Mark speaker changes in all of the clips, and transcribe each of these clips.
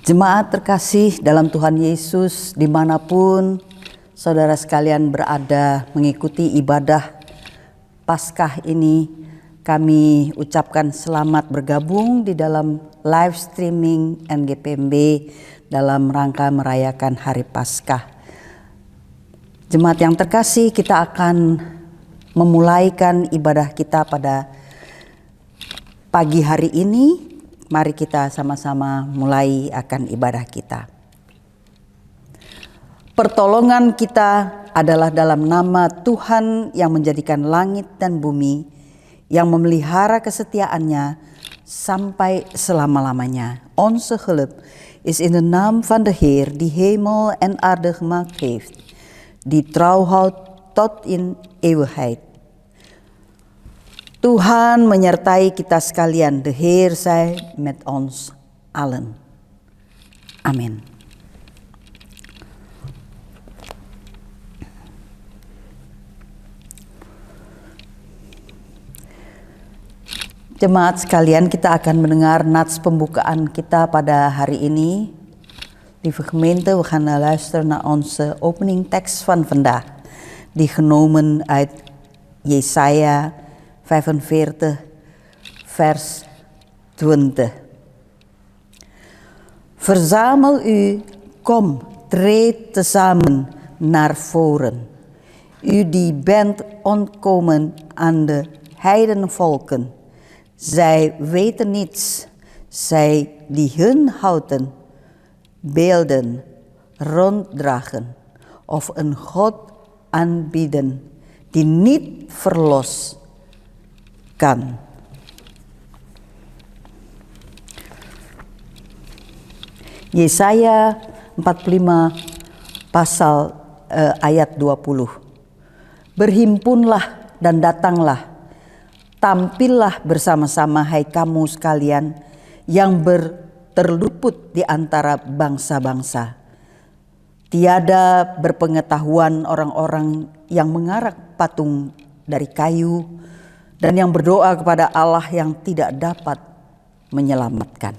Speaker 1: Jemaat terkasih dalam Tuhan Yesus, dimanapun saudara sekalian berada mengikuti ibadah Paskah ini, kami ucapkan selamat bergabung di dalam live streaming NGPMB dalam rangka merayakan Hari Paskah. Jemaat yang terkasih, kita akan memulaikan ibadah kita pada pagi hari ini. Mari kita sama-sama mulai akan ibadah kita. Pertolongan kita adalah dalam nama Tuhan yang menjadikan langit dan bumi, yang memelihara kesetiaannya sampai selama-lamanya. Onze hulp is in de naam van de Heer, die hemel en aarde gemaakt heeft, die trouw houdt tot in eeuwigheid. Tuhan menyertai kita sekalian. De Heer zij met ons allen. Amin. Jemaat sekalian, kita akan mendengar nats pembukaan kita pada hari ini. Lieve gemeente, we gaan luisteren naar onze opening tekst van vandaag, die genomen uit Jesaja 45 vers 20. Verzamel u, kom, treed tezamen naar voren. U die bent ontkomen aan de heidenvolken. Zij weten niets, zij die hun houten beelden ronddragen of een God aanbieden die niet verlost kan. Yesaya 45 pasal ayat 20. Berhimpunlah dan datanglah, tampillah bersama-sama hai kamu sekalian yang terluput di antara bangsa-bangsa. Tiada berpengetahuan orang-orang yang mengarak patung dari kayu dan yang berdoa kepada Allah yang tidak dapat menyelamatkan.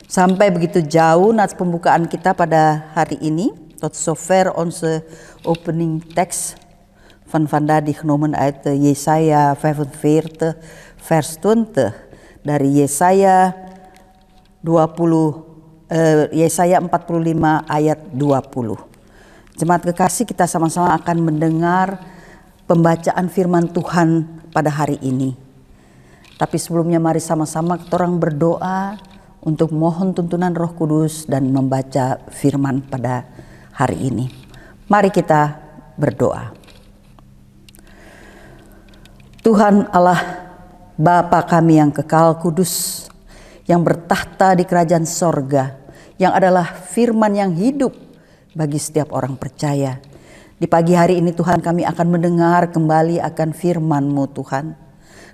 Speaker 1: Sampai begitu jauh nats pembukaan kita pada hari ini. Tot zover onze opening tekst van vandaag die genomen uit Jesaja 45 vers 20. Dari Yesaya 45 ayat 20. Jemaat kekasih, kita sama-sama akan mendengar pembacaan firman Tuhan pada hari ini. Tapi sebelumnya mari sama-sama kita orang berdoa untuk mohon tuntunan Roh Kudus dan membaca firman pada hari ini. Mari kita berdoa. Tuhan Allah, Bapa kami yang kekal kudus, yang bertahta di kerajaan sorga, yang adalah firman yang hidup bagi setiap orang percaya. Di pagi hari ini Tuhan, kami akan mendengar kembali akan firman-Mu Tuhan.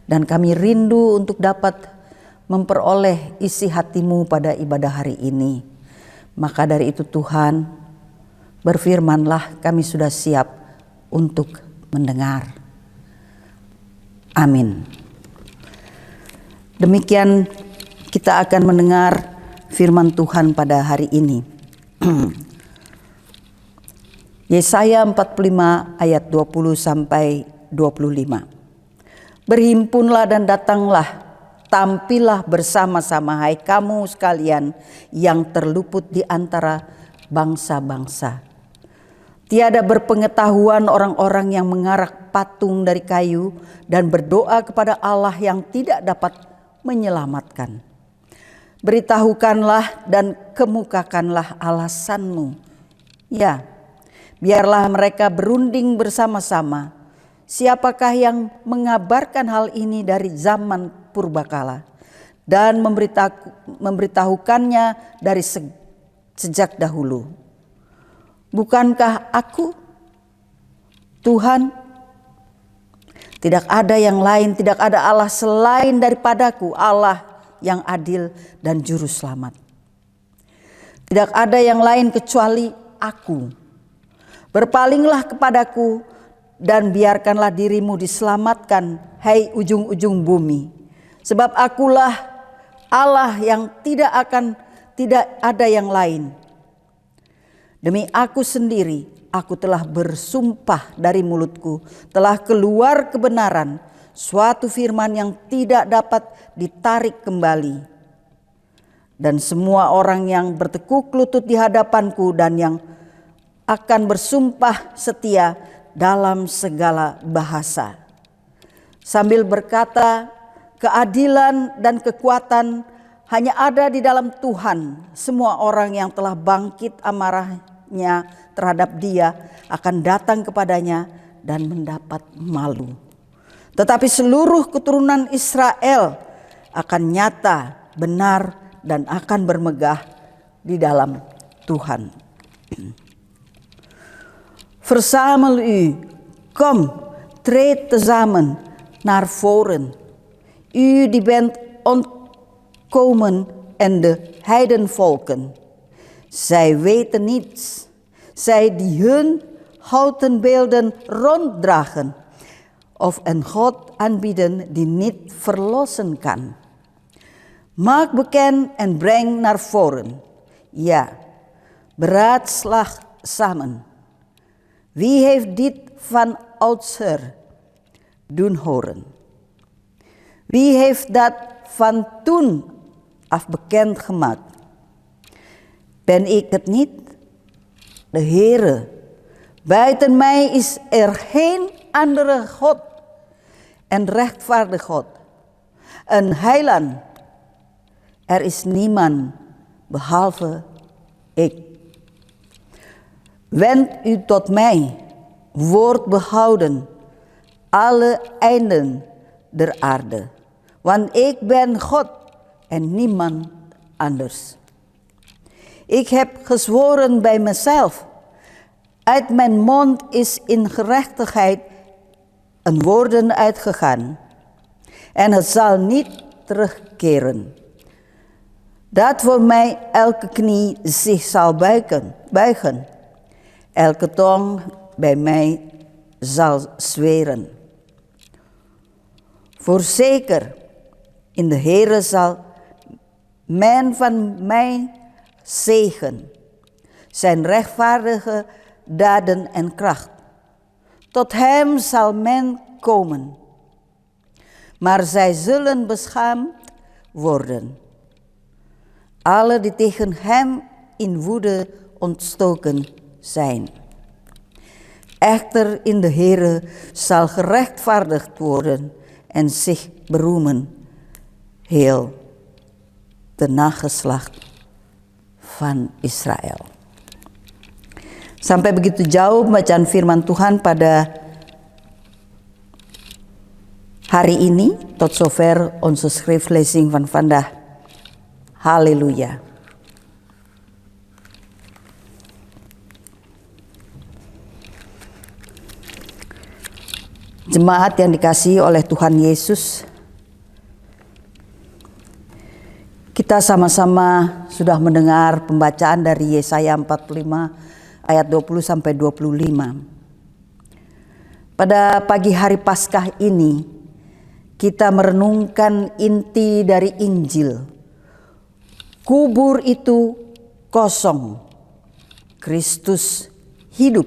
Speaker 1: Dan kami rindu untuk dapat memperoleh isi hati-Mu pada ibadah hari ini. Maka dari itu Tuhan, berfirmanlah, kami sudah siap untuk mendengar. Amin. Demikian kita akan mendengar firman Tuhan pada hari ini. Yesaya 45 ayat 20 sampai 25. Berhimpunlah dan datanglah, tampillah bersama-sama hai kamu sekalian yang terluput di antara bangsa-bangsa. Tiada berpengetahuan orang-orang yang mengarak patung dari kayu dan berdoa kepada Allah yang tidak dapat menyelamatkan. Beritahukanlah dan kemukakanlah alasanmu. Ya, biarlah mereka berunding bersama-sama. Siapakah yang mengabarkan hal ini dari zaman purbakala dan memberitahukannya dari sejak dahulu? Bukankah aku, Tuhan? Tidak ada yang lain, tidak ada Allah selain daripadaku, Allah yang adil dan juru selamat. Tidak ada yang lain kecuali aku. Berpalinglah kepadaku dan biarkanlah dirimu diselamatkan, hai ujung-ujung bumi. Sebab akulah Allah yang tidak akan tidak ada yang lain. Demi aku sendiri, aku telah bersumpah dari mulutku, telah keluar kebenaran, suatu firman yang tidak dapat ditarik kembali. Dan semua orang yang bertekuk lutut di hadapanku dan yang akan bersumpah setia dalam segala bahasa, sambil berkata, keadilan dan kekuatan hanya ada di dalam Tuhan. Semua orang yang telah bangkit amarahnya terhadap Dia akan datang kepadanya dan mendapat malu. Tetapi seluruh keturunan Israel akan nyata, benar, dan akan bermegah di dalam Tuhan. Verzamel u, kom, treed tezamen naar voren. U die bent ontkomen en de heidenvolken. Zij weten niets. Zij die hun houten beelden ronddragen of een God aanbieden die niet verlossen kan. Maak bekend en breng naar voren. Ja, beraadslaag samen. Wie heeft dit van oudsher doen horen? Wie heeft dat van toen af bekend gemaakt? Ben ik het niet? De Heere. Buiten mij is er geen andere God, een rechtvaardig God, een heiland. Er is niemand behalve ik. Wend u tot mij, word behouden, alle einden der aarde. Want ik ben God en niemand anders. Ik heb gezworen bij mezelf, uit mijn mond is in gerechtigheid een woorden uitgegaan. En het zal niet terugkeren. Dat voor mij elke knie zich zal buigen. Elke tong bij mij zal zweren. Voorzeker, in de Heere zal men van mij zegen, zijn rechtvaardige daden en kracht. Tot hem zal men komen, maar zij zullen beschaamd worden. Alle die tegen hem in woede ontstoken zijn. Echter in de Heere zal gerechtvaardigd worden en zich beroemen heel de nageslacht van Israel. Sampai begitu jauh bacaan firman Tuhan pada hari ini. Tot zover onze schriftlezing van vandaag. Haleluya. Jemaat yang dikasihi oleh Tuhan Yesus, kita sama-sama sudah mendengar pembacaan dari Yesaya 45 ayat 20 sampai 25. Pada pagi hari Paskah ini kita merenungkan inti dari Injil. Kubur itu kosong, Kristus hidup.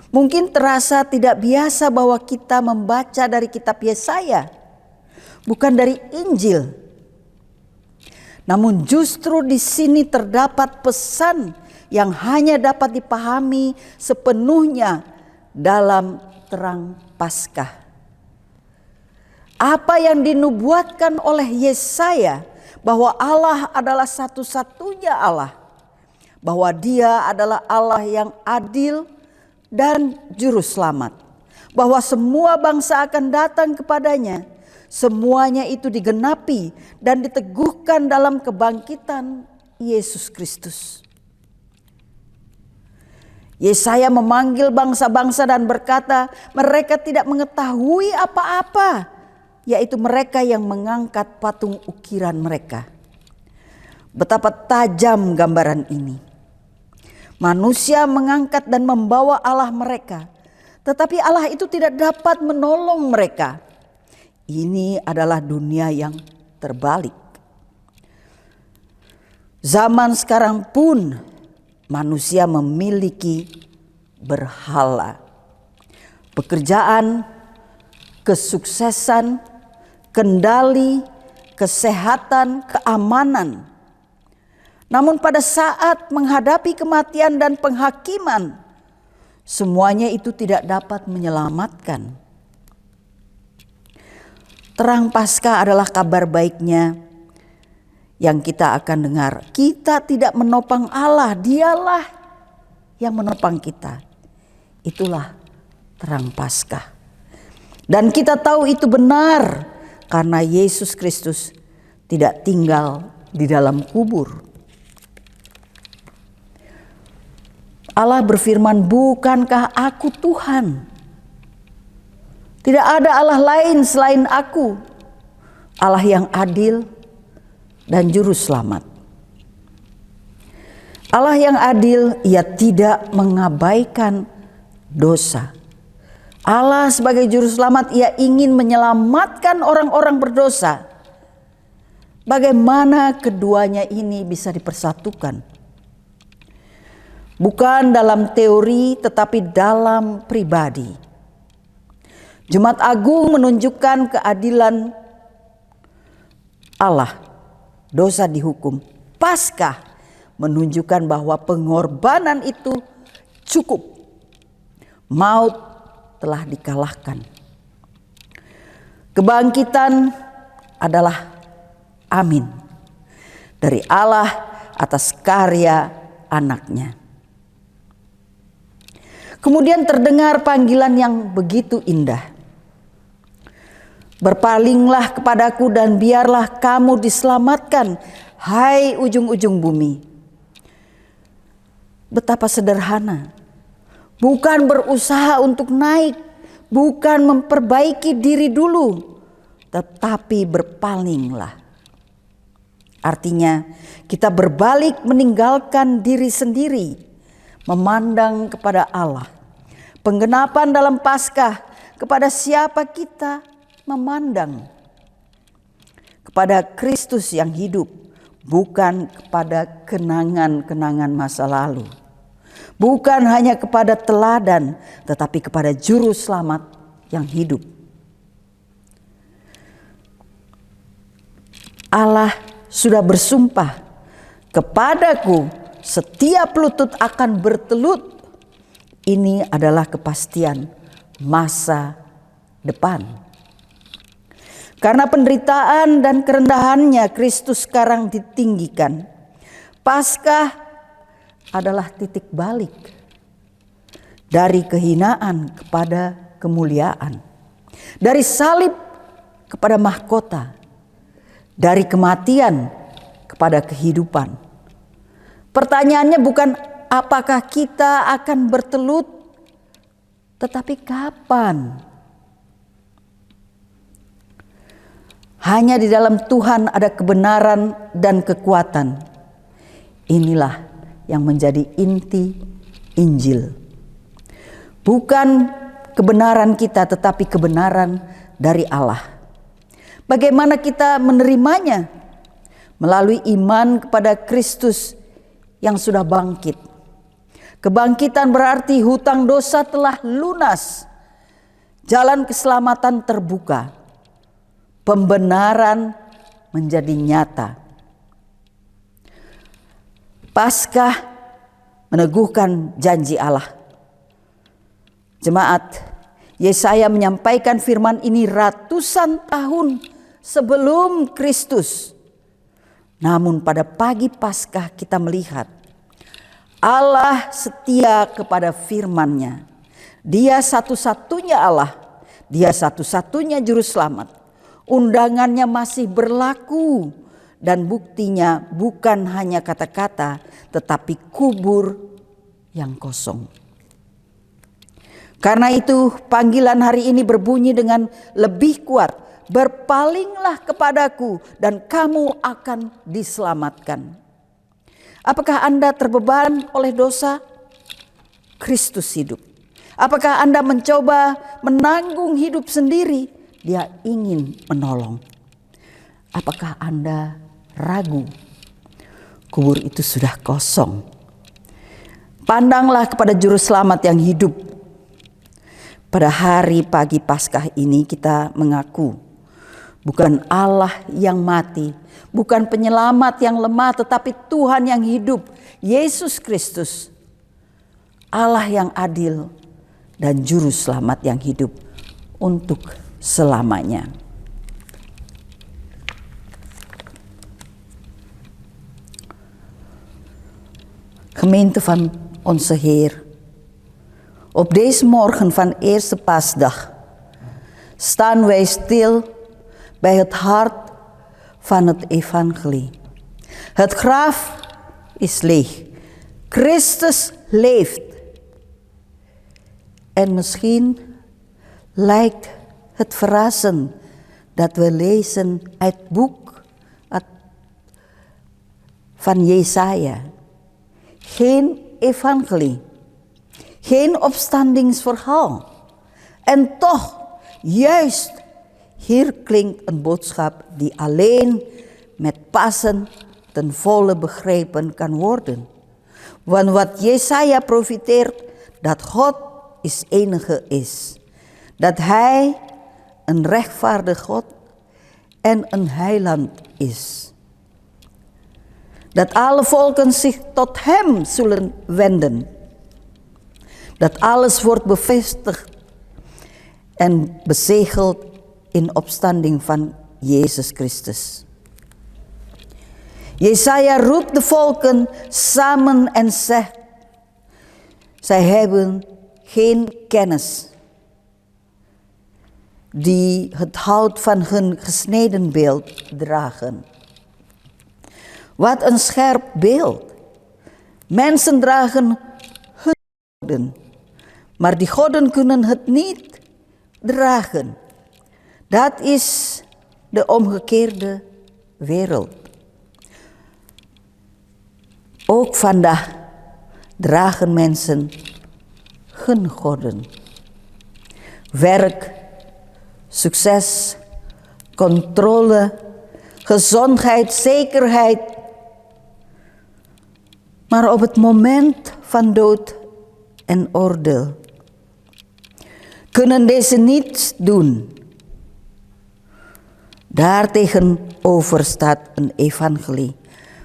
Speaker 1: Mungkin terasa tidak biasa bahwa kita membaca dari kitab Yesaya, bukan dari Injil. Namun justru di sini terdapat pesan yang hanya dapat dipahami sepenuhnya dalam terang Paskah. Apa yang dinubuatkan oleh Yesaya bahwa Allah adalah satu-satunya Allah, bahwa Dia adalah Allah yang adil dan juru selamat, bahwa semua bangsa akan datang kepadanya. Semuanya itu digenapi dan diteguhkan dalam kebangkitan Yesus Kristus. Yesaya memanggil bangsa-bangsa dan berkata, mereka tidak mengetahui apa-apa, yaitu mereka yang mengangkat patung ukiran mereka. Betapa tajam gambaran ini. Manusia mengangkat dan membawa Allah mereka, tetapi Allah itu tidak dapat menolong mereka. Ini adalah dunia yang terbalik. Zaman sekarang pun manusia memiliki berhala. Pekerjaan, kesuksesan, kendali, kesehatan, keamanan. Namun pada saat menghadapi kematian dan penghakiman, semuanya itu tidak dapat menyelamatkan. Terang Paskah adalah kabar baiknya yang kita akan dengar. Kita tidak menopang Allah, Dialah yang menopang kita. Itulah terang Paskah. Dan kita tahu itu benar karena Yesus Kristus tidak tinggal di dalam kubur. Allah berfirman, "Bukankah aku Tuhan? Tidak ada Allah lain selain aku, Allah yang adil dan juru selamat." Allah yang adil, Ia tidak mengabaikan dosa. Allah sebagai juru selamat, Ia ingin menyelamatkan orang-orang berdosa. Bagaimana keduanya ini bisa dipersatukan? Bukan dalam teori tetapi dalam pribadi. Jumat Agung menunjukkan keadilan Allah, dosa dihukum. Paskah menunjukkan bahwa pengorbanan itu cukup. Maut telah dikalahkan. Kebangkitan adalah amin dari Allah atas karya anaknya. Kemudian terdengar panggilan yang begitu indah. "Berpalinglah kepadaku dan biarlah kamu diselamatkan, hai ujung-ujung bumi." Betapa sederhana. Bukan berusaha untuk naik, bukan memperbaiki diri dulu, tetapi berpalinglah. Artinya kita berbalik meninggalkan diri sendiri, memandang kepada Allah. Penggenapan dalam Paskah, kepada siapa kita memandang? Kepada Kristus yang hidup, bukan kepada kenangan-kenangan masa lalu. Bukan hanya kepada teladan, tetapi kepada juru selamat yang hidup. Allah sudah bersumpah, "Kepadaku setiap lutut akan bertelut." Ini adalah kepastian masa depan. Karena penderitaan dan kerendahannya, Kristus sekarang ditinggikan. Paskah adalah titik balik dari kehinaan kepada kemuliaan, dari salib kepada mahkota, dari kematian kepada kehidupan. Pertanyaannya bukan apakah kita akan bertelut, tetapi kapan. Hanya di dalam Tuhan ada kebenaran dan kekuatan. Inilah yang menjadi inti Injil. Bukan kebenaran kita, tetapi kebenaran dari Allah. Bagaimana kita menerimanya? Melalui iman kepada Kristus yang sudah bangkit. Kebangkitan berarti hutang dosa telah lunas. Jalan keselamatan terbuka. Pembenaran menjadi nyata. Paskah meneguhkan janji Allah. Jemaat, Yesaya menyampaikan firman ini ratusan tahun sebelum Kristus. Namun pada pagi Paskah kita melihat Allah setia kepada firman-Nya. Dia satu-satunya Allah, Dia satu-satunya juru selamat. Undangannya masih berlaku. Dan buktinya bukan hanya kata-kata, tetapi kubur yang kosong. Karena itu panggilan hari ini berbunyi dengan lebih kuat. Berpalinglah kepadaku dan kamu akan diselamatkan. Apakah Anda terbeban oleh dosa? Kristus hidup. Apakah Anda mencoba menanggung hidup sendiri? Dia ingin menolong. Apakah Anda ragu? kubur itu sudah kosong. Pandanglah kepada Juru Selamat yang hidup. Pada hari pagi Paskah ini kita mengaku bukan Allah yang mati, bukan penyelamat yang lemah, tetapi Tuhan yang hidup, Yesus Kristus, Allah yang adil dan Juru Selamat yang hidup untuk selamanya. Gemeente van onze Heer, op deze morgen van Eerste Paasdag staan wij stil bij het hart van het evangelie. Het graf is leeg. Christus leeft. En misschien lijkt het verrassend dat we lezen uit het boek van Jesaja. Geen evangelie, geen opstandingsverhaal. En toch, juist hier klinkt een boodschap die alleen met Pasen ten volle begrepen kan worden. Want wat Jesaja profiteert, dat God is enige is. Dat Hij een rechtvaardig God en een heiland is. Dat alle volken zich tot Hem zullen wenden. Dat alles wordt bevestigd en bezegeld in opstanding van Jezus Christus. Jesaja roept de volken samen en zegt: zij hebben geen kennis die het hout van hun gesneden beeld dragen. Wat een scherp beeld. Mensen dragen hun goden, maar die goden kunnen het niet dragen. Dat is de omgekeerde wereld. Ook vandaag dragen mensen hun goden. Werk, succes, controle, gezondheid, zekerheid. Maar op het moment van dood en oordeel kunnen deze niets doen. Daartegenover staat een evangelie.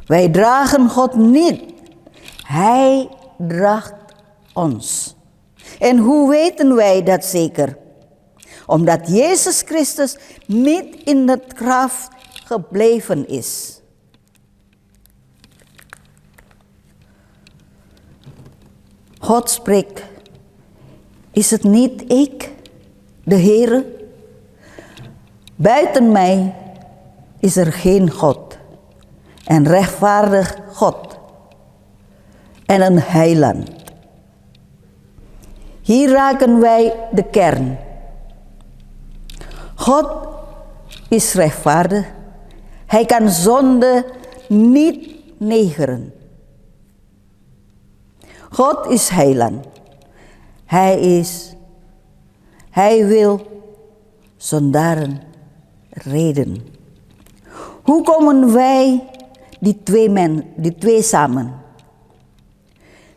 Speaker 1: Wij dragen God niet. Hij draagt ons. En hoe weten wij dat zeker? Omdat Jezus Christus niet in het graf gebleven is. God spreekt: is het niet ik, de Heere? Buiten mij is er geen God, een rechtvaardig God en een heiland. Hier raken wij de kern. God is rechtvaardig. Hij kan zonde niet negeren. God is heiland. Hij wil zondaren redden. Hoe komen wij die twee samen?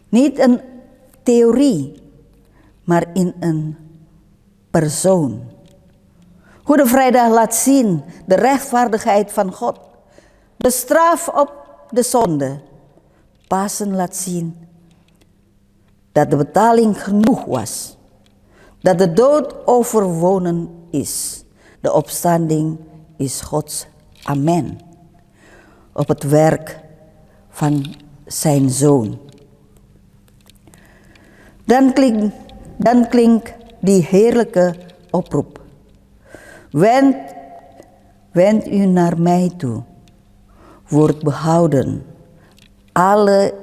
Speaker 1: Niet een theorie, maar in een persoon. Goede Vrijdag laat zien de rechtvaardigheid van God. De straf op de zonde. Pasen laat zien dat de betaling genoeg was. Dat de dood overwonnen is. De opstanding is Gods amen. Op het werk van zijn Zoon. Dan klinkt die heerlijke oproep. Wend u naar mij toe. Word behouden. Alle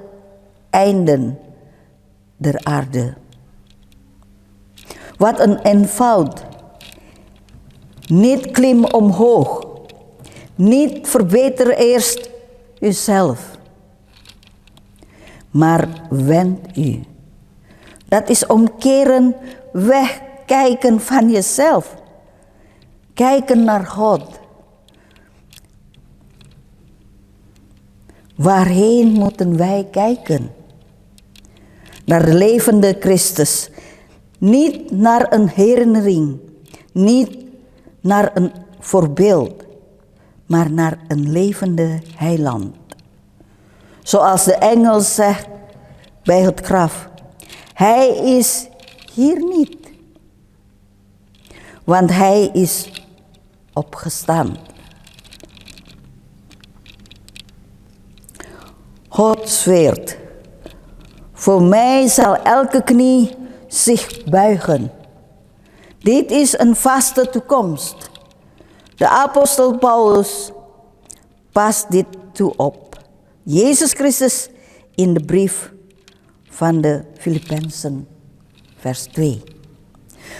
Speaker 1: einden der aarde. Wat een eenvoud. Niet klim omhoog. Niet verbeter eerst uzelf. Maar wend u. Dat is omkeren, wegkijken van jezelf. Kijken naar God. Waarheen moeten wij kijken? Naar de levende Christus. Niet naar een herinnering, niet naar een voorbeeld, maar naar een levende heiland. Zoals de engel zegt bij het graf: hij is hier niet, want hij is opgestaan. God zweert: voor mij zal elke knie zich buigen. Dit is een vaste toekomst. De apostel Paulus past dit toe op Jezus Christus in de brief van de Filippenzen, vers 2.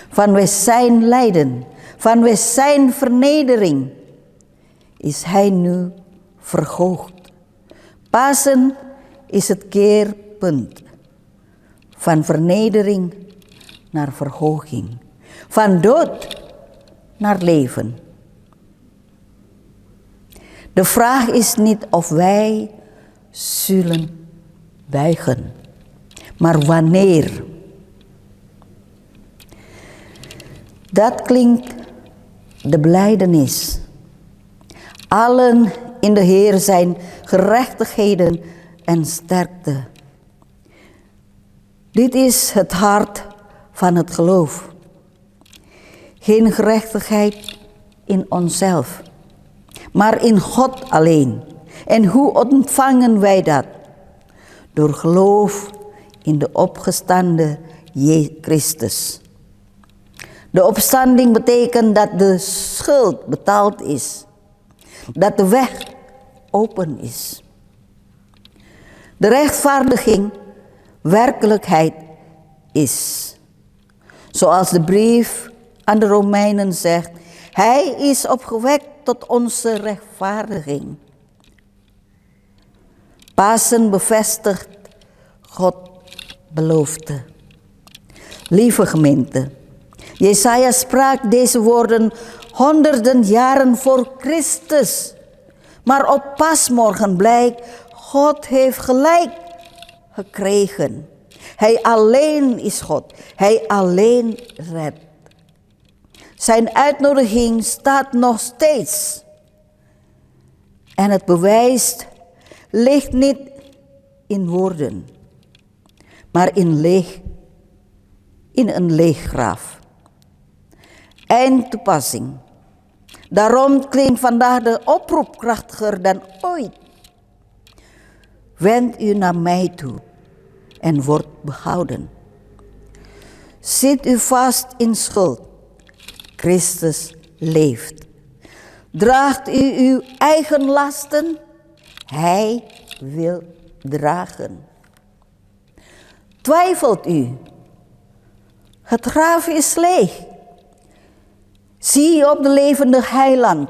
Speaker 1: Vanwege zijn lijden, vanwege zijn vernedering, is hij nu verhoogd. Pasen is het keerpunt van vernedering naar verhoging, van dood naar leven. De vraag is niet of wij zullen buigen, maar wanneer. Dat klinkt de belijdenis. Allen in de Heer zijn gerechtigheden en sterkte. Dit is het hart van het geloof. Geen gerechtigheid in onszelf, maar in God alleen. En hoe ontvangen wij dat? Door geloof in de opgestane Christus. De opstanding betekent dat de schuld betaald is. Dat de weg open is. De rechtvaardiging werkelijkheid is. Zoals de brief aan de Romeinen zegt: hij is opgewekt tot onze rechtvaardiging. Pasen bevestigt God belofte. Lieve gemeente, Jesaja sprak deze woorden honderden jaren voor Christus. Maar op Paasmorgen blijkt, God heeft gelijk gekregen. Hij alleen is God. Hij alleen redt. Zijn uitnodiging staat nog steeds. En het bewijs ligt niet in woorden, maar in een leeg graf. Eindtoepassing. Daarom klinkt vandaag de oproep krachtiger dan ooit. Wend u naar mij toe en word behouden. Zit u vast in schuld. Christus leeft. Draagt u uw eigen lasten. Hij wil dragen. Twijfelt u. Het graf is leeg. Zie op de levende heiland.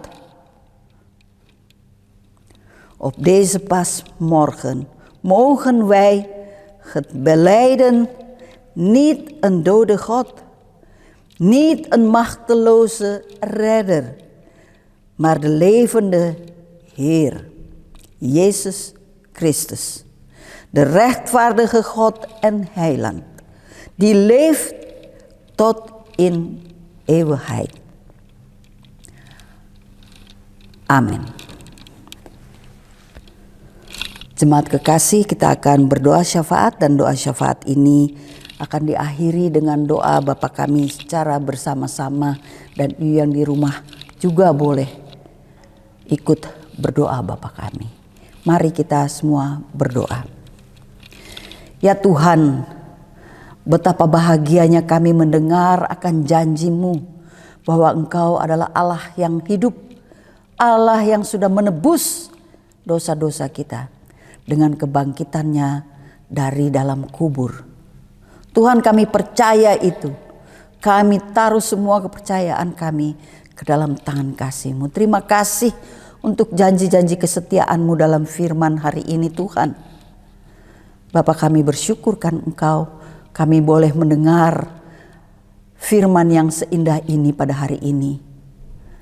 Speaker 1: Op deze Paasmorgen mogen wij het belijden: niet een dode God, niet een machteloze redder, maar de levende Heer, Jezus Christus, de rechtvaardige God en heiland, die leeft tot in eeuwigheid. Amin. Jemaat kekasih, kita akan berdoa syafaat, dan doa syafaat ini akan diakhiri dengan doa Bapa kami secara bersama-sama, dan yang di rumah juga boleh ikut berdoa Bapa kami. Mari kita semua berdoa. Ya Tuhan, betapa bahagianya kami mendengar akan janji-Mu bahwa Engkau adalah Allah yang hidup, Allah yang sudah menebus dosa-dosa kita dengan kebangkitannya dari dalam kubur. Tuhan, kami percaya itu. Kami taruh semua kepercayaan kami ke dalam tangan kasih-Mu. Terima kasih untuk janji-janji kesetiaan-Mu dalam firman hari ini Tuhan. Bapa, kami bersyukurkan Engkau, kami boleh mendengar firman yang seindah ini pada hari ini,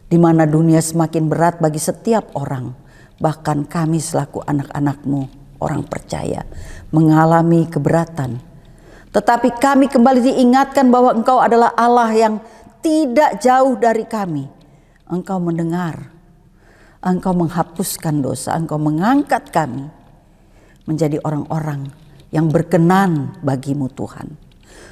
Speaker 1: di mana dunia semakin berat bagi setiap orang, bahkan kami selaku anak-anak-Mu, orang percaya, mengalami keberatan. Tetapi kami kembali diingatkan bahwa Engkau adalah Allah yang tidak jauh dari kami. Engkau mendengar, Engkau menghapuskan dosa, Engkau mengangkat kami menjadi orang-orang yang berkenan bagi-Mu Tuhan.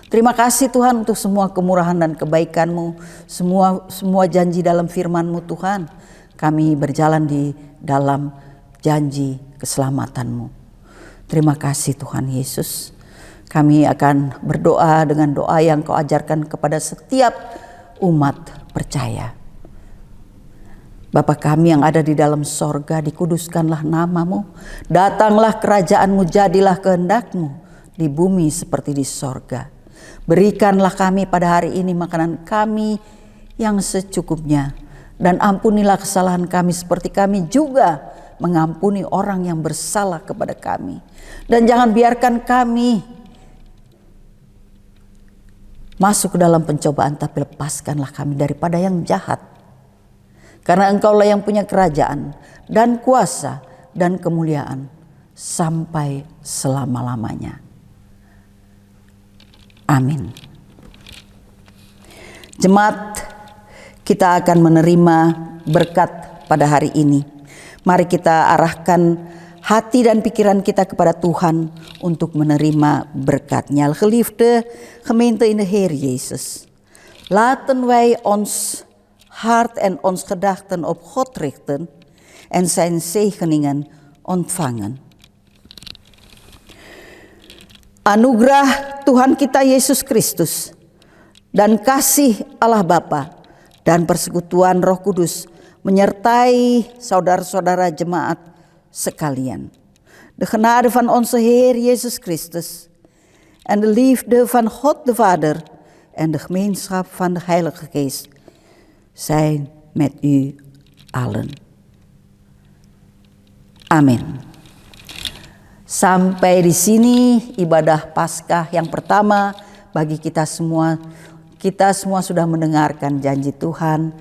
Speaker 1: Terima kasih Tuhan untuk semua kemurahan dan kebaikan-Mu, semua janji dalam firman-Mu Tuhan. Kami berjalan di dalam janji keselamatan-Mu. Terima kasih Tuhan Yesus. Kami akan berdoa dengan doa yang Kau ajarkan kepada setiap umat percaya. Bapa kami yang ada di dalam sorga, dikuduskanlah nama-Mu. Datanglah kerajaan-Mu, jadilah kehendak-Mu di bumi seperti di sorga. Berikanlah kami pada hari ini makanan kami yang secukupnya. Dan ampunilah kesalahan kami seperti kami juga mengampuni orang yang bersalah kepada kami. Dan jangan biarkan kami masuk ke dalam pencobaan, tapi lepaskanlah kami daripada yang jahat. Karena Engkaulah yang punya kerajaan dan kuasa dan kemuliaan sampai selama-lamanya. Amin. Jemaat, kita akan menerima berkat pada hari ini. Mari kita arahkan hati dan pikiran kita kepada Tuhan untuk menerima berkat-Nya. Geliefde gemeente in de Heer Jezus. Laten wij ons hart en ons gedachten op God richten en zijn zegeningen ontvangen. Anugerah Tuhan kita Yesus Kristus dan kasih Allah Bapa dan persekutuan Roh Kudus menyertai saudara-saudara jemaat sekalian. De genade van onze Heer Jezus Christus en de liefde van God de Vader en de gemeenschap van de Heilige Geest zijn met u allen. Amin. Sampai di sini ibadah Paskah yang pertama bagi kita semua. Kita semua sudah mendengarkan janji Tuhan.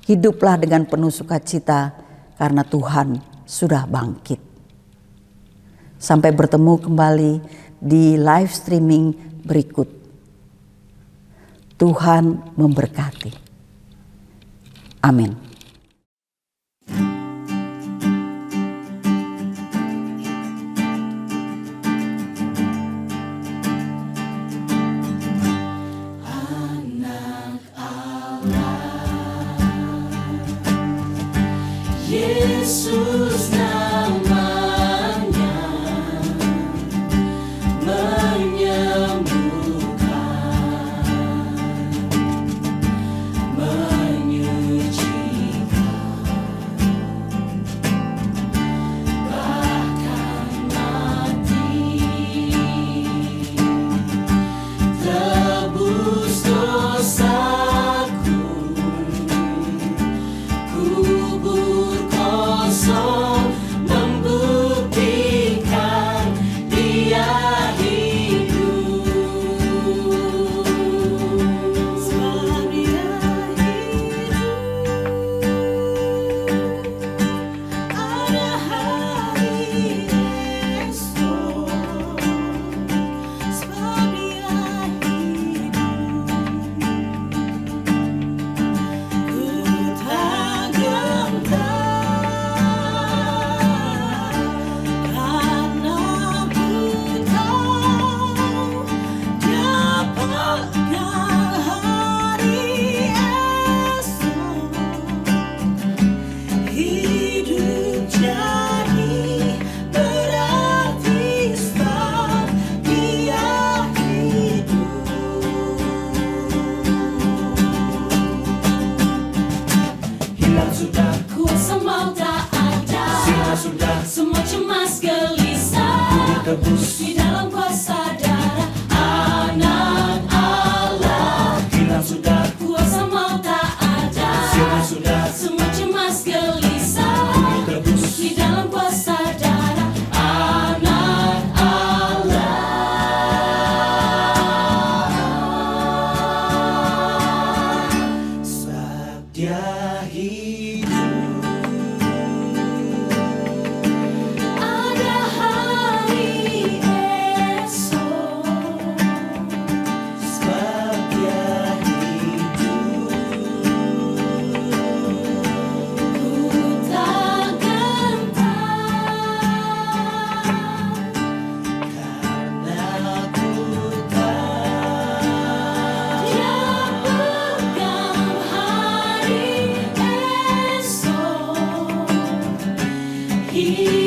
Speaker 1: Hiduplah dengan penuh sukacita karena Tuhan sudah bangkit. Sampai bertemu kembali di live streaming berikut. Tuhan memberkati. Amin.
Speaker 2: Anak Allah, Yesus namanya, menyembuhkan, menyucikan, bahkan mati, tebus dosaku, kubur kosong membuktikan Dia hidup. Sebab Dia hidup, ada hari esok. Sebab Dia hidup, ku tak gentar karena ku tahu Dia pegang hari esok. Hidup jadi berarti sebab Dia hidup. Hilang sudah kuasa maut, tak ada. Sirna sudah semua cemas gelisah. Tebus di dalam kuasa darah Anak Allah. Hilang sudah kuasa maut, tak ada. Sirna sudah semua cemas gelisah. Tebus di dalam kuasa darah Anak Allah. Sebab Dia hidup. hati